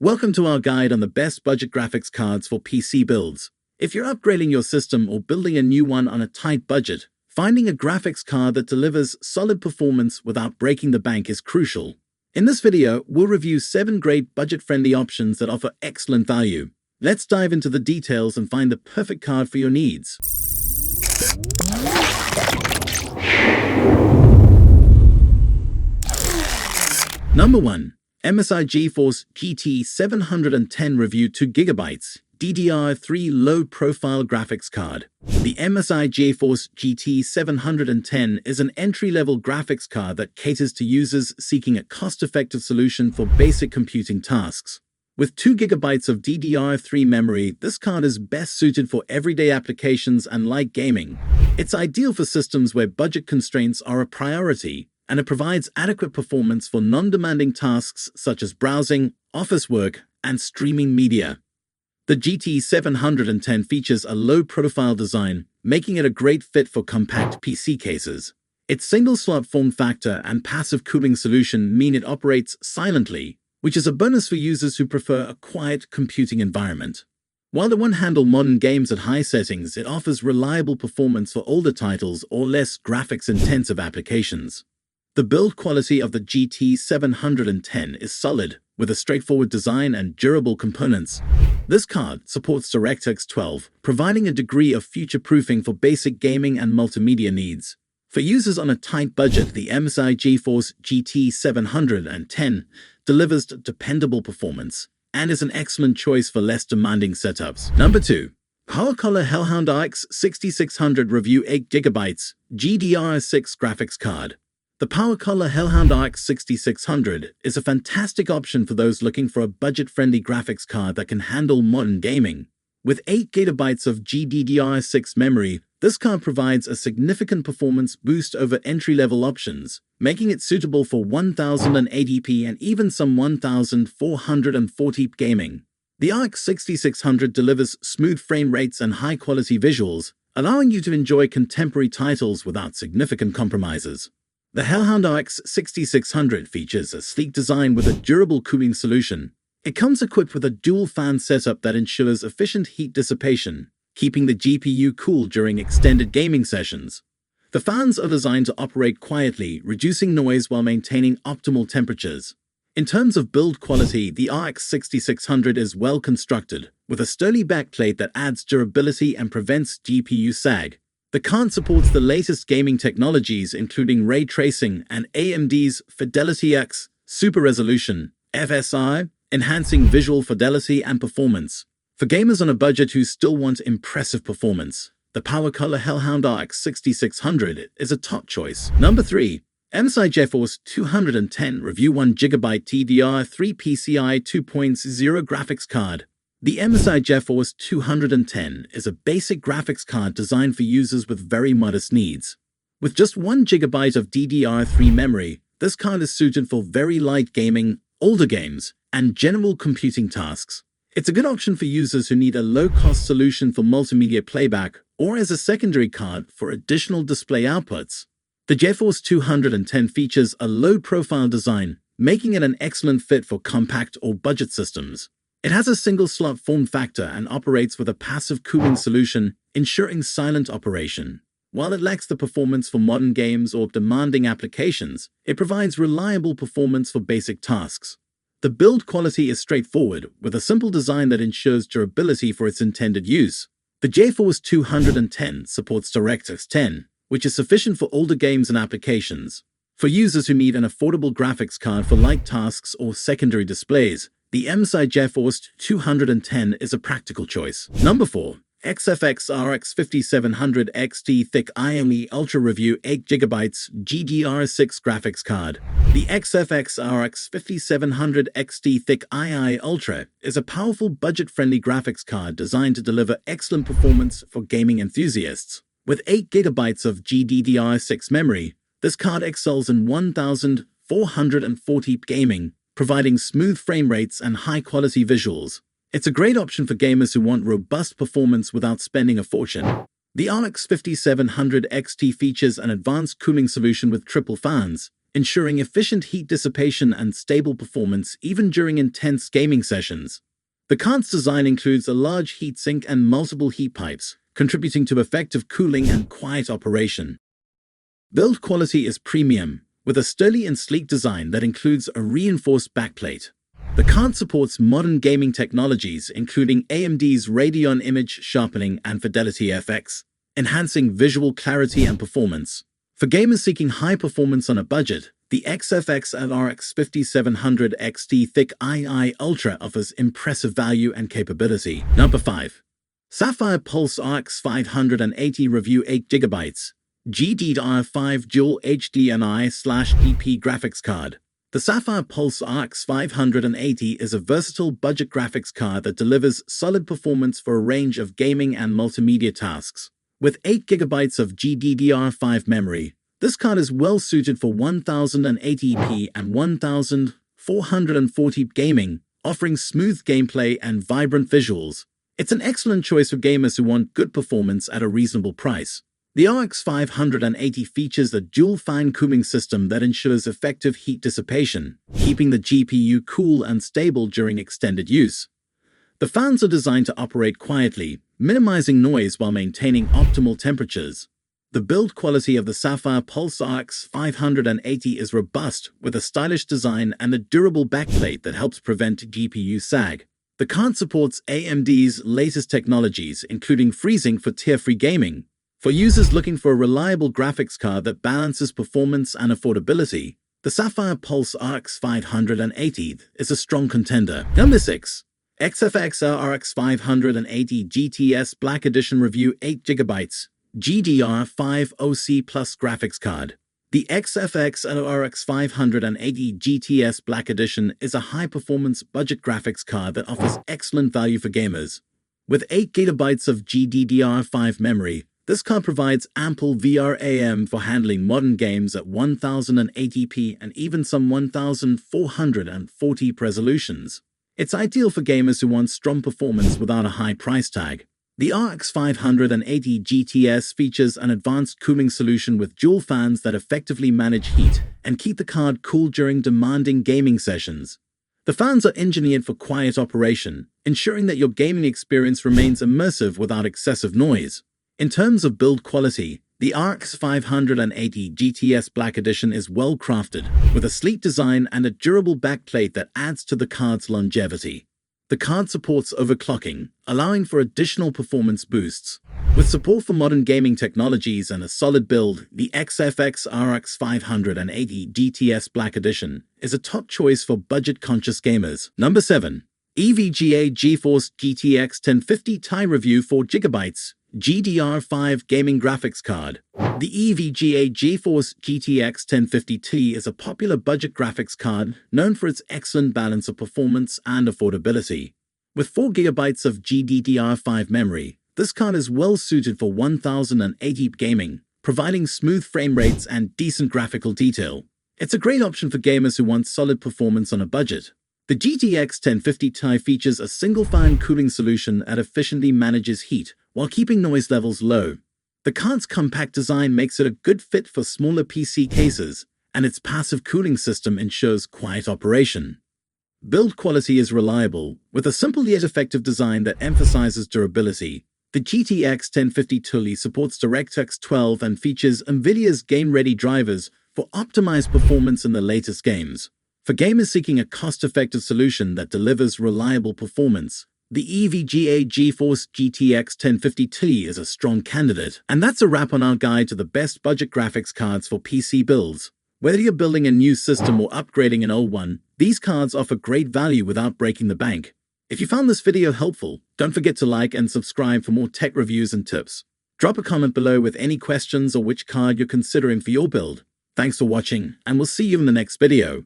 Welcome to our guide on the best budget graphics cards for PC builds. If you're upgrading your system or building a new one on a tight budget, finding a graphics card that delivers solid performance without breaking the bank is crucial. In this video, we'll review 7 great budget-friendly options that offer excellent value. Let's dive into the details and find the perfect card for your needs. Number 1. MSI GeForce GT710 Review 2GB DDR3 Low-Profile Graphics Card. The MSI JeForce GT710 is an entry-level graphics card that caters to users seeking a cost-effective solution for basic computing tasks. With 2 GB of DDR3 memory, this card is best suited for everyday applications and light gaming. It's ideal for systems where budget constraints are a priority, and it provides adequate performance for non-demanding tasks such as browsing, office work, and streaming media. The GT710 features a low-profile design, making it a great fit for compact PC cases. Its single-slot form factor and passive cooling solution mean it operates silently, which is a bonus for users who prefer a quiet computing environment. While it won't handle modern games at high settings, it offers reliable performance for older titles or less graphics-intensive applications. The build quality of the GT710 is solid, with a straightforward design and durable components. This card supports DirectX 12, providing a degree of future-proofing for basic gaming and multimedia needs. For users on a tight budget, the MSI JeForce GT710 delivers dependable performance and is an excellent choice for less demanding setups. Number 2. PowerColor Hellhound RX 6600 Review 8GB GDR6 Graphics Card. The PowerColor Hellhound RX 6600 is a fantastic option for those looking for a budget-friendly graphics card that can handle modern gaming. With 8 GB of GDDR6 memory, this card provides a significant performance boost over entry-level options, making it suitable for 1080p and even some 1440p gaming. The RX 6600 delivers smooth frame rates and high-quality visuals, allowing you to enjoy contemporary titles without significant compromises. The Hellhound RX 6600 features a sleek design with a durable cooling solution. It comes equipped with a dual-fan setup that ensures efficient heat dissipation, keeping the GPU cool during extended gaming sessions. The fans are designed to operate quietly, reducing noise while maintaining optimal temperatures. In terms of build quality, the RX 6600 is well constructed, with a sturdy backplate that adds durability and prevents GPU sag. The card supports the latest gaming technologies, including ray tracing and AMD's Fidelity X Super Resolution (FSI), enhancing visual fidelity and performance. For gamers on a budget who still want impressive performance, the PowerColor Hellhound RX 6600 is a top choice. Number 3. MSI JeForce 210 Review 1GB DDR3 PCI 2.0 Graphics Card. The MSI JeForce 210 is a basic graphics card designed for users with very modest needs. With just 1 GB of DDR3 memory, this card is suited for very light gaming, older games, and general computing tasks. It's a good option for users who need a low-cost solution for multimedia playback or as a secondary card for additional display outputs. The JeForce 210 features a low-profile design, making it an excellent fit for compact or budget systems. It has a single-slot form factor and operates with a passive cooling solution, ensuring silent operation. While it lacks the performance for modern games or demanding applications, it provides reliable performance for basic tasks. The build quality is straightforward, with a simple design that ensures durability for its intended use. The JeForce 210 supports DirectX 10, which is sufficient for older games and applications. For users who need an affordable graphics card for light tasks or secondary displays, the MSI JeForce 210 is a practical choice. Number 4. XFX RX 5700 XT Thick IME Ultra Review 8GB GDR6 Graphics Card. The XFX RX 5700 XT Thick II Ultra is a powerful budget-friendly graphics card designed to deliver excellent performance for gaming enthusiasts. With 8 GB of GDDR6 memory, this card excels in 1440p gaming, providing smooth frame rates and high-quality visuals. It's a great option for gamers who want robust performance without spending a fortune. The RX 5700 XT features an advanced cooling solution with triple fans, ensuring efficient heat dissipation and stable performance even during intense gaming sessions. The card's design includes a large heatsink and multiple heat pipes, contributing to effective cooling and quiet operation. Build quality is premium, with a sturdy and sleek design that includes a reinforced backplate. The card supports modern gaming technologies including AMD's Radeon image sharpening and Fidelity FX, enhancing visual clarity and performance. For gamers seeking high performance on a budget, the XFX RX 5700 XT Thick II Ultra offers impressive value and capability. Number 5. Sapphire Pulse RX 580 Review 8GB GDDR5 Dual HDMI/DP graphics card. The Sapphire Pulse RX 580 is a versatile budget graphics card that delivers solid performance for a range of gaming and multimedia tasks. With 8 GB of GDDR5 memory, this card is well suited for 1080p and 1440p gaming, offering smooth gameplay and vibrant visuals. It's an excellent choice for gamers who want good performance at a reasonable price. The RX 580 features a dual-fan cooling system that ensures effective heat dissipation, keeping the GPU cool and stable during extended use. The fans are designed to operate quietly, minimizing noise while maintaining optimal temperatures. The build quality of the Sapphire Pulse RX 580 is robust, with a stylish design and a durable backplate that helps prevent GPU sag. The card supports AMD's latest technologies, including freezing for tier-free gaming. For users looking for a reliable graphics card that balances performance and affordability, the Sapphire Pulse RX 580 is a strong contender. Number 6. XFX RX 580 GTS Black Edition Review 8GB GDR5 OC Plus graphics card. The XFX RX 580 GTS Black Edition is a high-performance budget graphics card that offers excellent value for gamers. With 8 GB of GDDR5 memory, this card provides ample VRAM for handling modern games at 1080p and even some 1440p resolutions. It's ideal for gamers who want strong performance without a high price tag. The RX 580 GTS features an advanced cooling solution with dual fans that effectively manage heat and keep the card cool during demanding gaming sessions. The fans are engineered for quiet operation, ensuring that your gaming experience remains immersive without excessive noise. In terms of build quality, the RX 580 GTS Black Edition is well crafted, with a sleek design and a durable backplate that adds to the card's longevity. The card supports overclocking, allowing for additional performance boosts. With support for modern gaming technologies and a solid build, the XFX RX 580 GTS Black Edition is a top choice for budget-conscious gamers. Number 7. EVGA GeForce GTX 1050 Ti Review 4GB GDR5 Gaming Graphics Card. The EVGA GeForce GTX 1050 Ti is a popular budget graphics card known for its excellent balance of performance and affordability. With 4 GB of GDDR5 memory, this card is well suited for 1080p gaming, providing smooth frame rates and decent graphical detail. It's a great option for gamers who want solid performance on a budget. The GTX 1050 Ti features a single-fan cooling solution that efficiently manages heat while keeping noise levels low. The card's compact design makes it a good fit for smaller PC cases, and its passive cooling system ensures quiet operation. Build quality is reliable, with a simple yet effective design that emphasizes durability. The GTX 1050 Ti supports DirectX 12 and features NVIDIA's game-ready drivers for optimized performance in the latest games. For gamers seeking a cost-effective solution that delivers reliable performance, the EVGA GeForce GTX 1050 Ti is a strong candidate. And that's a wrap on our guide to the best budget graphics cards for PC builds. Whether you're building a new system or upgrading an old one, these cards offer great value without breaking the bank. If you found this video helpful, don't forget to like and subscribe for more tech reviews and tips. Drop a comment below with any questions or which card you're considering for your build. Thanks for watching, and we'll see you in the next video.